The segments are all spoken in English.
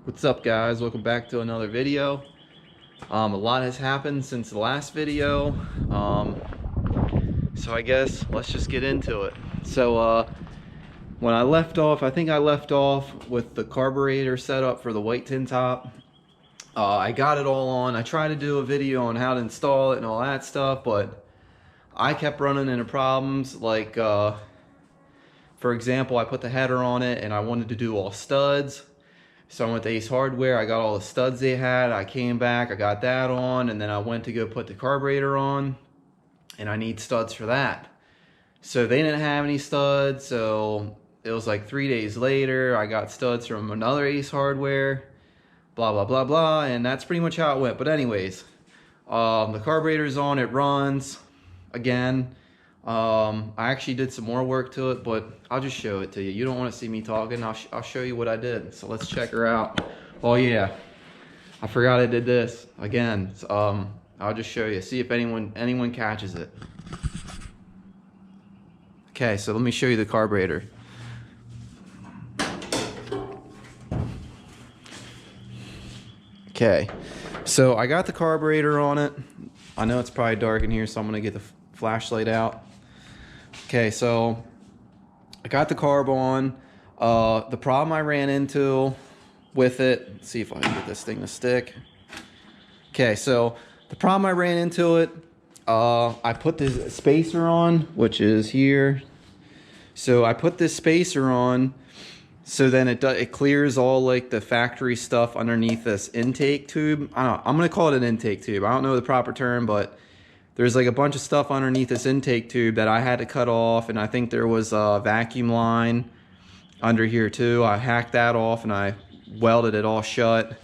What's up, guys? Welcome back to another video. A lot has happened since the last video, so I guess let's just get into it. So when I left off, I think I left off with the carburetor setup for the white tin top. I got it all on. I tried to do a video on how to install it and all that stuff, but I kept running into problems. Like for example, I put the header on it and I wanted to do all studs. So I went to Ace Hardware, I got all the studs they had, I came back, I got that on, and then I went to go put the carburetor on, and I need studs for that. So they didn't have any studs, so it was like 3 days later, I got studs from another Ace Hardware, blah, blah, blah, blah, and that's pretty much how it went. But anyways, the carburetor's on, it runs, again. I actually did some more work to it, but I'll just show it to you. You don't want to see me talking. I'll show you what I did. So let's check her out. Oh yeah, I forgot I did this again. I'll just show you. See if anyone catches it. Okay, so let me show you the carburetor. Okay, so I got the carburetor on it. I know it's probably dark in here, so I'm gonna get the flashlight out. Okay, so I got the carb on. The problem I ran into with it, let's see if I can get this thing to stick. Okay, so the problem I ran into it, I put this spacer on, which is here. So I put this spacer on, so then it clears all like the factory stuff underneath this intake tube. I'm gonna call it an intake tube. I don't know the proper term, but there's like a bunch of stuff underneath this intake tube that I had to cut off, and I think there was a vacuum line under here too. I hacked that off and I welded it all shut.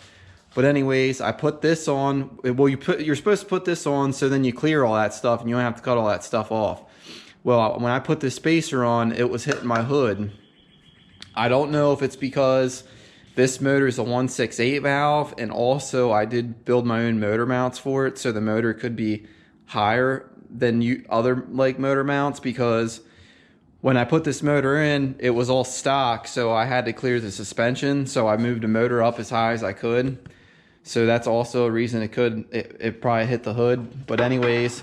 But anyways, I put this on. Well, you're supposed to put this on so then you clear all that stuff and you don't have to cut all that stuff off. Well, when I put this spacer on, it was hitting my hood. I don't know if it's because this motor is a 168 valve, and also I did build my own motor mounts for it, so the motor could be higher than other like motor mounts, because when I put this motor in, it was all stock, so I had to clear the suspension, so I moved the motor up as high as I could. So that's also a reason it probably hit the hood. But anyways,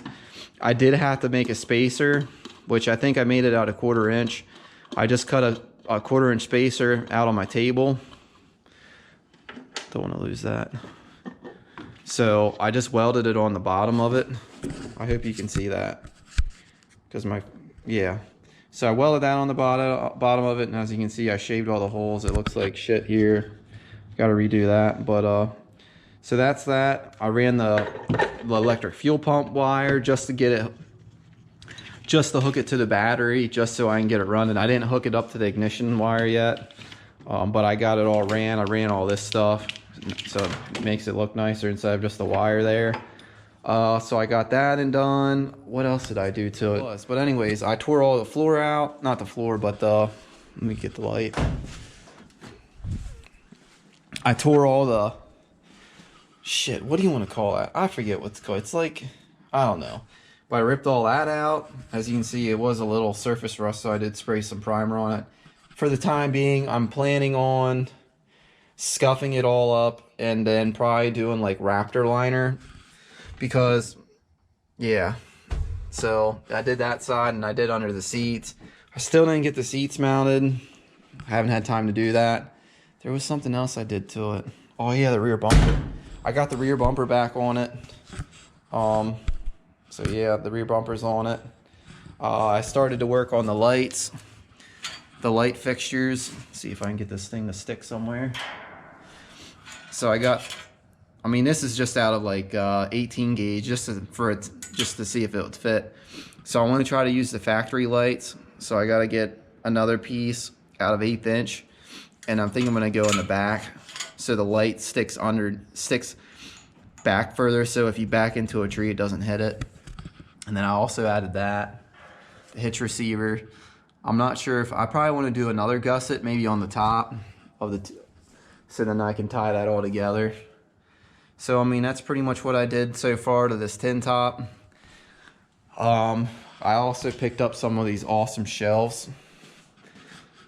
I did have to make a spacer, which I think I made it out a 1/4 inch. I just cut a 1/4 inch spacer out on my table. Don't want to lose that. So I just welded it on the bottom of it. I hope you can see that, because yeah. So I welded that on the bottom of it, and as you can see, I shaved all the holes. It looks like shit here. Got to redo that, but so that's that. I ran the electric fuel pump wire just to hook it to the battery, just so I can get it running. I didn't hook it up to the ignition wire yet, but I got it all ran. I ran all this stuff, so it makes it look nicer instead of just the wire there. So I got that and done. What else did I do to it? But anyways, I tore all the floor out. Not the floor, but let me get the light. I tore all the shit. What do you want to call that? I forget what's called. It's like, I don't know. But I ripped all that out. As you can see, it was a little surface rust, so I did spray some primer on it. For the time being, I'm planning on scuffing it all up and then probably doing like Raptor liner, because yeah. So I did that side and I did under the seats. I still didn't get the seats mounted. I haven't had time to do that. There was something else I did to it. Oh yeah, the rear bumper. I got the rear bumper back on it. So yeah, the rear bumper's on it. I started to work on the lights, the light fixtures. Let's see if I can get this thing to stick somewhere. So I mean, this is just out of like 18 gauge, just to see if it would fit. So I want to try to use the factory lights. So I got to get another piece out of 1/8 inch, and I'm thinking I'm going to go in the back, so the light sticks back further, so if you back into a tree, it doesn't hit it. And then I also added that, the hitch receiver. I'm not sure if I probably want to do another gusset, maybe on the top of so then I can tie that all together. So I mean, that's pretty much what I did so far to this tin top. I also picked up some of these awesome shelves,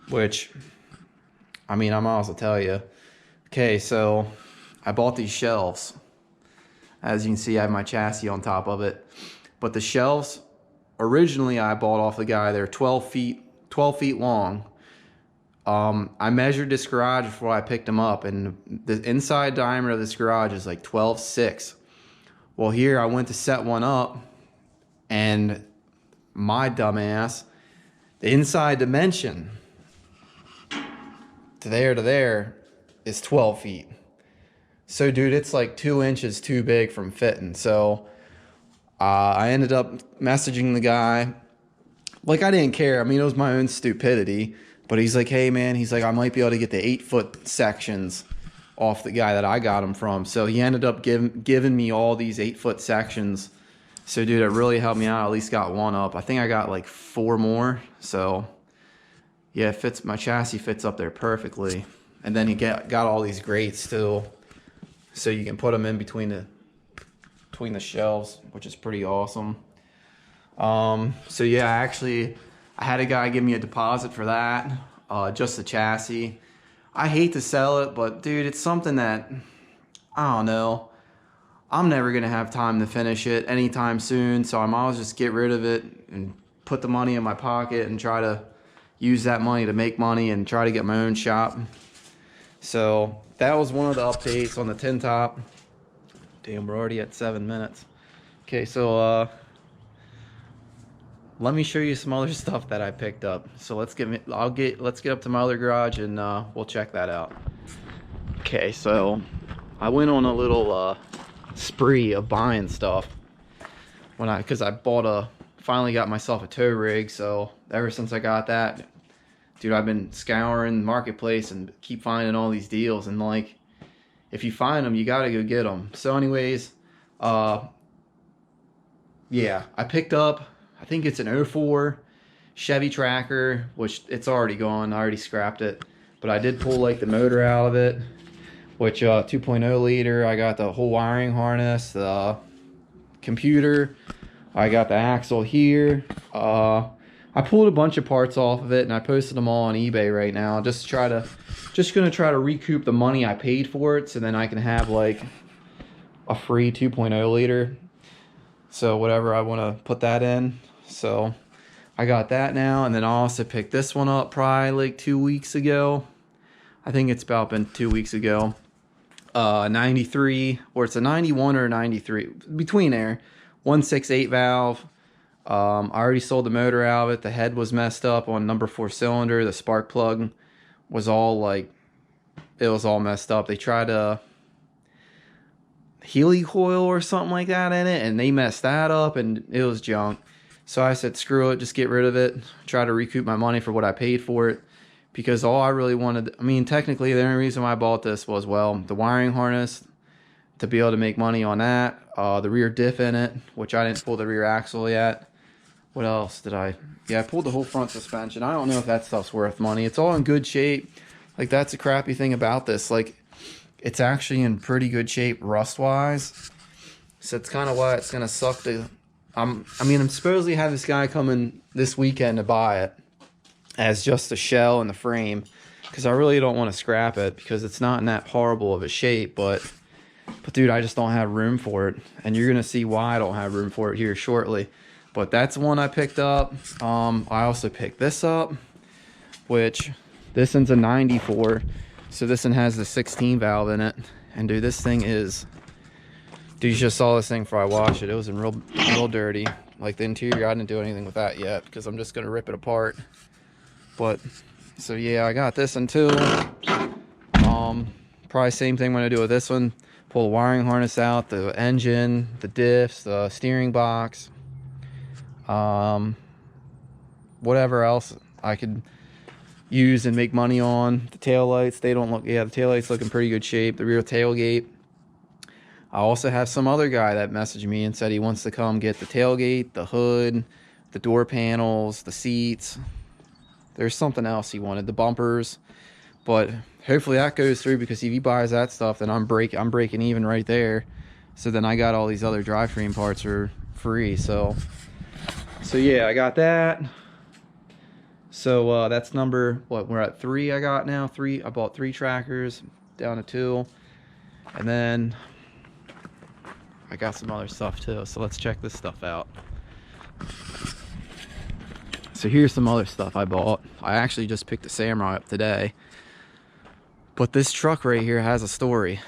which, I mean, I might as well tell you, Okay, so I bought these shelves. As you can see, I have my chassis on top of it. But the shelves, originally I bought off the guy, they're 12 feet long. I measured this garage before I picked them up, and the inside diameter of this garage is like 12.6. Well, here I went to set one up, and my dumbass, the inside dimension to there is 12 feet. So dude, it's like 2 inches too big from fitting. So I ended up messaging the guy. Like, I didn't care. I mean, it was my own stupidity. But he's like, hey man, he's like, I might be able to get the 8-foot sections off the guy that I got them from. So he ended up giving me all these 8-foot sections. So dude, it really helped me out. I at least got one up. I think I got like 4 more. So yeah, it fits. My chassis fits up there perfectly. And then he got all these grates too, so you can put them in between the shelves, which is pretty awesome. So yeah, I had a guy give me a deposit for that, just the chassis. I hate to sell it, but dude, it's something that, I don't know, I'm never gonna have time to finish it anytime soon, so I might as well just get rid of it and put the money in my pocket and try to use that money to make money and try to get my own shop. So that was one of the updates on the tin top. Damn, we're already at 7 minutes. Okay, so let me show you some other stuff that I picked up. So let's get up to my other garage and we'll check that out. Okay, so I went on a little spree of buying stuff because I finally got myself a tow rig. So ever since I got that, dude, I've been scouring the marketplace and keep finding all these deals, and like, if you find them, you gotta go get them. So anyways, yeah, I picked up, I think it's an 04 Chevy Tracker, which it's already gone. I already scrapped it, but I did pull like the motor out of it, which 2.0 liter. I got the whole wiring harness, the computer. I got the axle here. I pulled a bunch of parts off of it and I posted them all on eBay right now. Just gonna try to recoup the money I paid for it, so then I can have like a free 2.0 liter. So whatever I want to put that in. So I got that now, and then I also picked this one up probably like 2 weeks ago. I think it's about been 2 weeks ago. 93, or it's a 91 or a 93, between there. 1.68 valve. I already sold the motor out of it. The head was messed up on number 4 cylinder. The spark plug was all like, it was all messed up. They tried a helicoil or something like that in it, and they messed that up, and it was junk. So I said, screw it, just get rid of it. Try to recoup my money for what I paid for it. Because all I really wanted, I mean, technically the only reason why I bought this was, well, the wiring harness, to be able to make money on that. The rear diff in it, which I didn't pull the rear axle yet. What else did I? Yeah, I pulled the whole front suspension. I don't know if that stuff's worth money. It's all in good shape. Like, that's the crappy thing about this. Like, it's actually in pretty good shape rust-wise. So it's kind of why it's going to suck to... I mean, I'm supposedly have this guy coming this weekend to buy it as just the shell and the frame, because I really don't want to scrap it because it's not in that horrible of a shape. But dude, I just don't have room for it, and you're going to see why I don't have room for it here shortly. But that's one I picked up. I also picked this up, which this one's a 94. So this one has the 16 valve in it. And dude, this thing is, dude, you just saw this thing before I washed it. It was in real dirty. Like the interior, I didn't do anything with that yet because I'm just gonna rip it apart. But, so yeah, I got this one too. Probably same thing when I do with this one. Pull the wiring harness out, the engine, the diffs, the steering box. Whatever else I could use and make money on. The taillights, they don't look, yeah, the taillights look in pretty good shape. The rear tailgate. I also have some other guy that messaged me and said he wants to come get the tailgate, the hood, the door panels, the seats. There's something else he wanted, the bumpers. But hopefully that goes through, because if he buys that stuff, then I'm breaking even right there. So then I got all these other drivetrain parts for free. So yeah, I got that. So that's number, what, we're at 3 I got now. 3, I bought 3 trackers. down to 2. And then I got some other stuff too. So let's check this stuff out. So here's some other stuff I bought. I actually just picked a Samurai up today. But this truck right here has a story.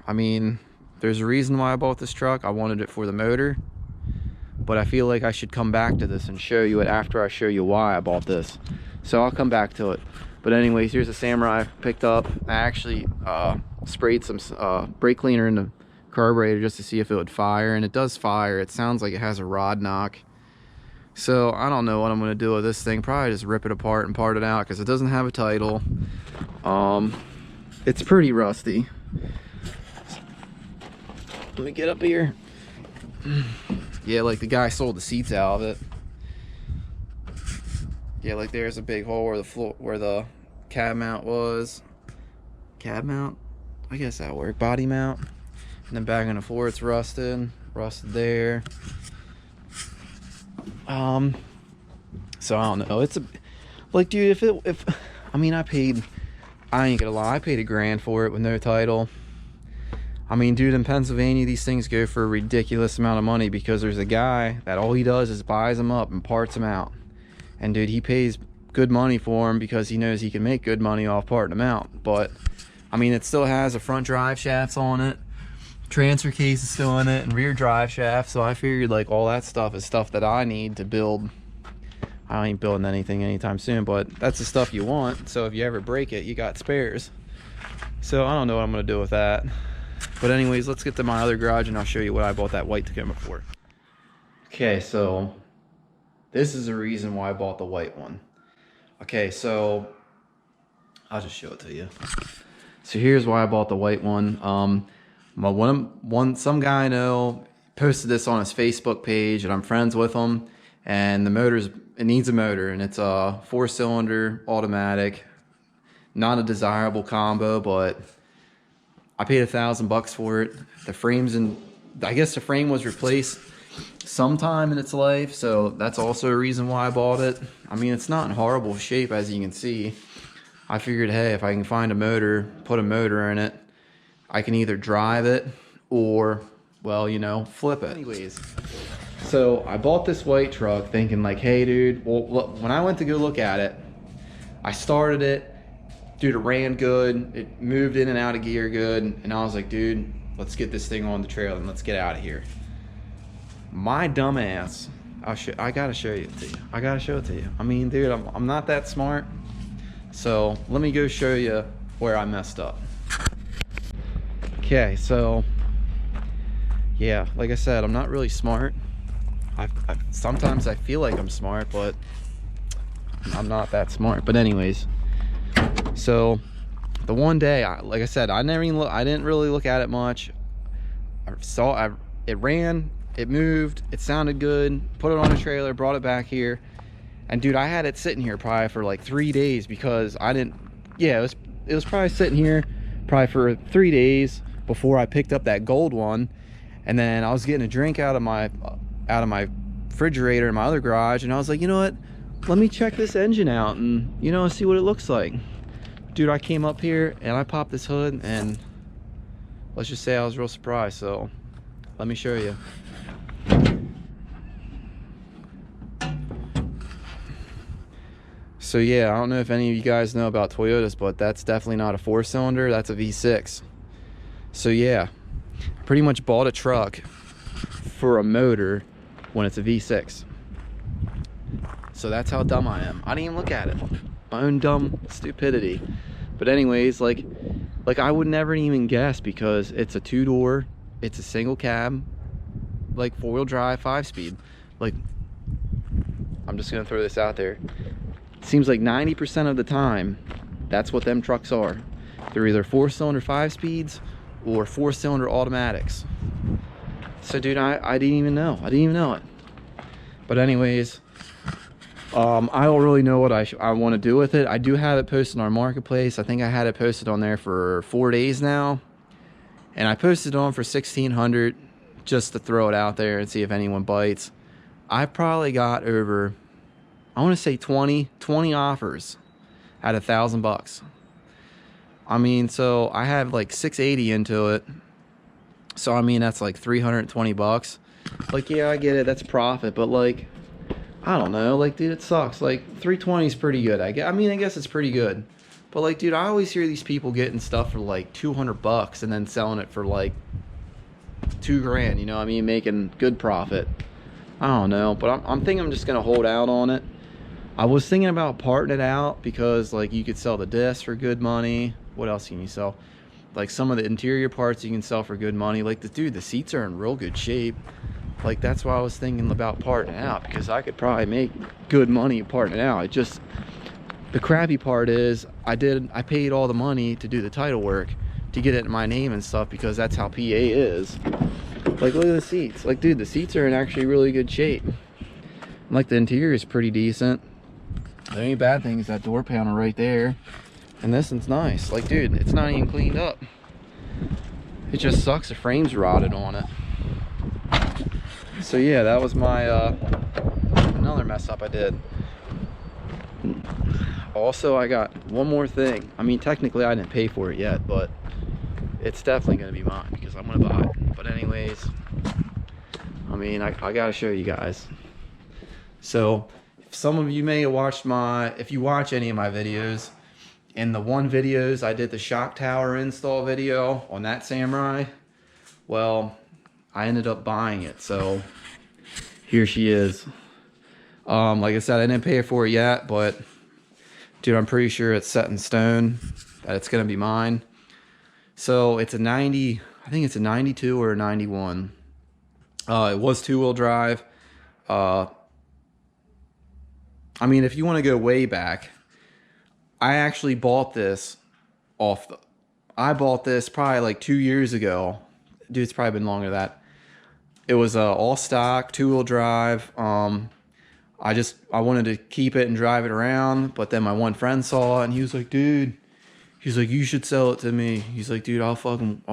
I mean, there's a reason why I bought this truck. I wanted it for the motor. But I feel like I should come back to this and show you it after I show you why I bought this. So I'll come back to it. But anyways, here's a Samurai I picked up. I actually sprayed some brake cleaner in the carburetor just to see if it would fire. And it does fire. It sounds like it has a rod knock. So I don't know what I'm going to do with this thing. Probably just rip it apart and part it out because it doesn't have a title. It's pretty rusty. Let me get up here. Yeah, like the guy sold the seats out of it. Yeah, like there's a big hole where the floor, where the cab mount was. Cab mount? I guess that'll work. Body mount. And then back on the floor it's rusted. Rusted there. So I don't know. It's a like, dude, if I mean, I ain't gonna lie, I paid $1,000 for it with no title. I mean, dude, in Pennsylvania these things go for a ridiculous amount of money because there's a guy that all he does is buys them up and parts them out. And dude, he pays good money for them because he knows he can make good money off parting them out. But I mean, it still has a front drive shafts on it, transfer case is still in it, and rear drive shaft. So I figured like all that stuff is stuff that I need to build. I ain't building anything anytime soon, but that's the stuff you want. So if you ever break it, you got spares. So I don't know what I'm gonna do with that. But anyways, let's get to my other garage and I'll show you what I bought that white Tacoma for. Okay, so this is the reason why I bought the white one. Okay, so I'll just show it to you. So here's why I bought the white one. Some guy I know posted this on his Facebook page and I'm friends with him. And it needs a motor, and it's a 4-cylinder automatic. Not a desirable combo, but I paid $1,000 for it. The frame's I guess the frame was replaced sometime in its life, so that's also a reason why I bought it. I mean, it's not in horrible shape, as you can see. I figured, hey, if I can find a motor, put a motor in it, I can either drive it or, well, you know, flip it. Anyways, so I bought this white truck thinking like, hey, dude, well, look, when I went to go look at it, I started it. Dude, it ran good. It moved in and out of gear good. And I was like, dude, let's get this thing on the trailer and let's get out of here. My dumb ass, I gotta show it to you. I gotta show it to you. I mean, dude, I'm not that smart. So let me go show you where I messed up. Okay, so yeah, like I said, I'm not really smart. Sometimes I feel like I'm smart, but I'm not that smart. But anyways, so the one day, like I said, I didn't really look at it much. It ran, it moved, it sounded good, put it on a trailer, brought it back here. And dude, I had it sitting here probably for like 3 days because it was probably sitting here probably for 3 days before I picked up that gold one. And then I was getting a drink out of my refrigerator in my other garage, and I was like, you know what, let me check this engine out and, you know, see what it looks like. Dude, I came up here and I popped this hood, and let's just say I was real surprised. So let me show you. So yeah, I don't know if any of you guys know about Toyotas, but that's definitely not a 4-cylinder, that's a V6. So yeah, I pretty much bought a truck for a motor when it's a V6. So that's how dumb I am. I didn't even look at it. My own dumb stupidity. But anyways, like I would never even guess, because it's a 2-door, it's a single cab, like 4-wheel drive, 5-speed. Like, I'm just gonna throw this out there. It seems like 90% of the time, that's what them trucks are. They're either 4-cylinder 5-speeds or 4-cylinder automatics. So dude, I didn't even know. I didn't even know it. But anyways, I don't really know what I want to do with it. I do have it posted on our marketplace. I think I had it posted on there for 4 days now. And I posted it on for $1,600 just to throw it out there and see if anyone bites. I probably got over, I want to say 20 offers at $1,000. I mean, so I have like 680 into it. So I mean, that's like 320 bucks. Like, yeah, I get it, that's profit, but like, I don't know, like, dude, it sucks. Like, 320 is pretty good. I mean, I guess it's pretty good. But like, dude, I always hear these people getting stuff for like 200 bucks and then selling it for like 2 grand, you know what I mean? Making good profit. I don't know, but I'm thinking I'm just gonna hold out on it. I was thinking about parting it out because like you could sell the disc for good money. What else can you sell? Like some of the interior parts you can sell for good money. Like the seats are in real good shape. Like that's why I was thinking about parting it out, because I could probably make good money parting it out. It just, the crappy part is I paid all the money to do the title work to get it in my name and stuff, because that's how PA is. Like, look at the seats. Like, dude, the seats are in actually really good shape. Like, the interior is pretty decent. The only bad thing is that door panel right there. And this one's nice. Like, dude, it's not even cleaned up. It just sucks the frame's rotted on it. So yeah, that was my another mess up I did. Also, I got one more thing. I mean, technically I didn't pay for it yet, but it's definitely gonna be mine because I'm gonna buy it. But anyways, I mean, I gotta show you guys. So some of you may have watched if you watch any of my videos, in the one videos I did the shock tower install video on that Samurai, well, I ended up buying it. So here she is. Like I said, I didn't pay for it yet, but dude, I'm pretty sure it's set in stone that it's gonna be mine. So it's a 90, I think it's a 92 or a 91. It was 2-wheel drive. I mean, if you want to go way back, I actually bought this I bought this probably like 2 years ago. Dude, it's probably been longer than that. It was all stock, 2-wheel drive. I wanted to keep it and drive it around, but then my one friend saw it and he was like, dude, he's like, you should sell it to me. He's like, dude, I'll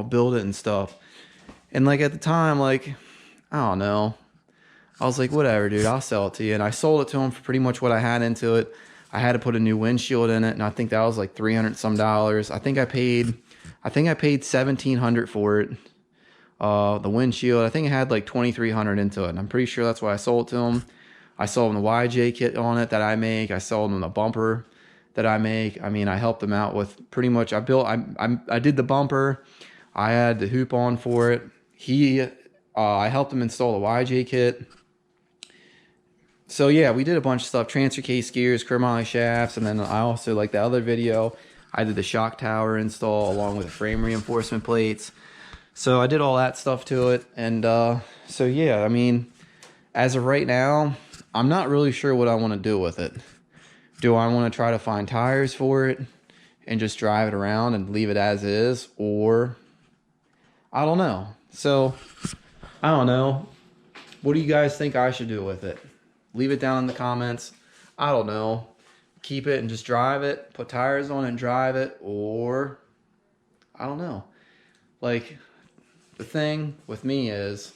build it and stuff. And like at the time, like, I don't know. I was like, whatever, dude, I'll sell it to you. And I sold it to him for pretty much what I had into it. I had to put a new windshield in it, and I think that was like $300 some. I think I paid $1,700 for it. The windshield, I think it had like $2,300 into it. And I'm pretty sure that's why I sold it to him. I sold him the YJ kit on it that I make. I sold him the bumper that I make. I mean, I helped him out with pretty much. I did the bumper. I had the hoop on for it. I helped him install the YJ kit. So yeah, we did a bunch of stuff, transfer case gears, chromoly shafts, and then I also, like the other video, I did the shock tower install along with the frame reinforcement plates. So I did all that stuff to it, and so yeah, I mean, as of right now, I'm not really sure what I want to do with it. Do I want to try to find tires for it and just drive it around and leave it as is, or I don't know. So I don't know. What do you guys think I should do with it? Leave it down in the comments. I don't know. Keep it and just drive it, put tires on it and drive it, or I don't know. Like, the thing with me is,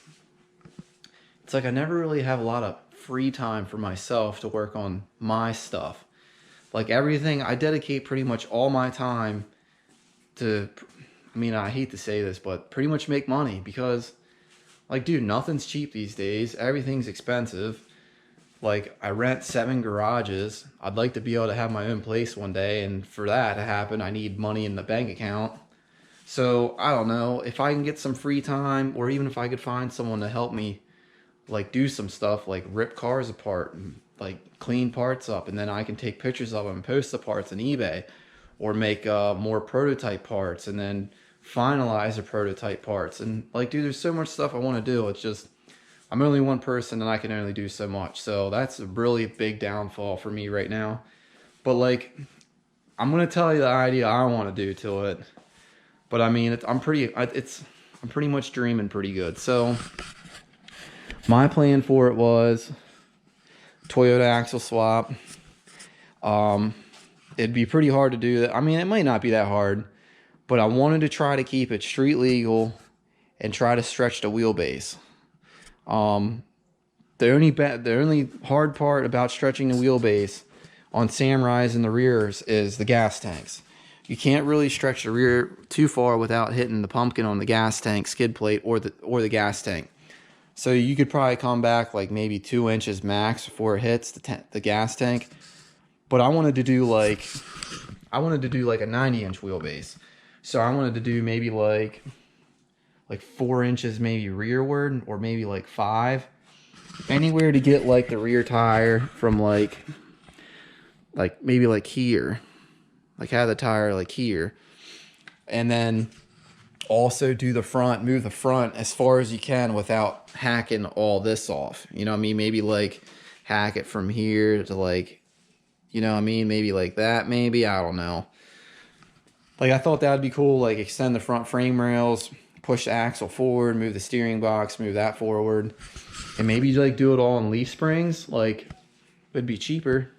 it's like I never really have a lot of free time for myself to work on my stuff. Like everything, I dedicate pretty much all my time to, I mean, I hate to say this, but pretty much make money, because like, dude, nothing's cheap these days. Everything's expensive. Like, I rent 7 garages. I'd like to be able to have my own place one day, and for that to happen, I need money in the bank account. So, I don't know, if I can get some free time, or even if I could find someone to help me, like, do some stuff, like rip cars apart, and, like, clean parts up, and then I can take pictures of them and post the parts on eBay, or make more prototype parts, and then finalize the prototype parts. And, like, dude, there's so much stuff I want to do. It's just, I'm only one person and I can only do so much. So that's a really big downfall for me right now. But like, I'm going to tell you the idea I want to do to it. But I mean, I'm pretty much dreaming pretty good. So my plan for it was Toyota axle swap. It'd be pretty hard to do that. I mean, it might not be that hard, but I wanted to try to keep it street legal and try to stretch the wheelbase. The only hard part about stretching the wheelbase on Samurais in the rears is the gas tanks. you can't really stretch the rear too far without hitting the pumpkin on the gas tank skid plate or the gas tank. So you could probably come back like maybe 2 inches max before it hits the gas tank. But I wanted to do like a 90-inch wheelbase. So I wanted to do maybe like 4 inches maybe rearward, or maybe like 5. Anywhere to get like the rear tire from like maybe like here. Like have the tire like here. And then also do the front, move the front as far as you can without hacking all this off. You know what I mean? Maybe like hack it from here to like, you know what I mean? Maybe like that, maybe, I don't know. Like I thought that would be cool, like extend the front frame rails, push the axle forward, move the steering box, move that forward. And maybe like do it all in leaf springs, like it'd be cheaper.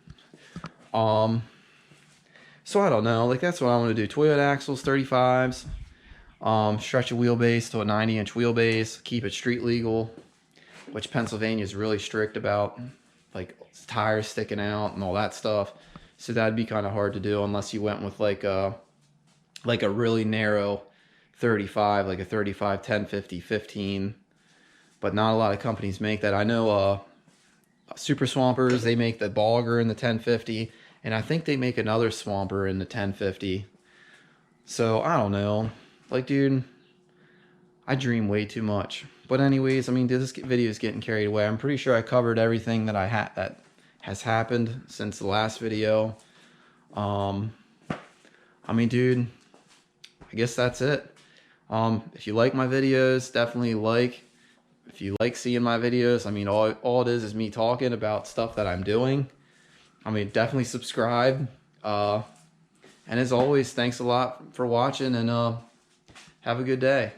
So I don't know, like that's what I want to do. Toyota axles, 35s, stretch a wheelbase to a 90-inch wheelbase, keep it street legal, which Pennsylvania is really strict about, like tires sticking out and all that stuff. So that'd be kind of hard to do unless you went with like a really narrow 35, like a 35, 10, 50, 15. But not a lot of companies make that. I know Super Swampers, they make the Bogger in the 1050. And I think they make another Swamper in the 1050. So, I don't know. Like, dude, I dream way too much. But anyways, I mean, this video is getting carried away. I'm pretty sure I covered everything that that has happened since the last video. I mean, dude, I guess that's it. If you like my videos, definitely like. If you like seeing my videos, I mean, all it is me talking about stuff that I'm doing. I mean, definitely subscribe. And as always, thanks a lot for watching, and have a good day.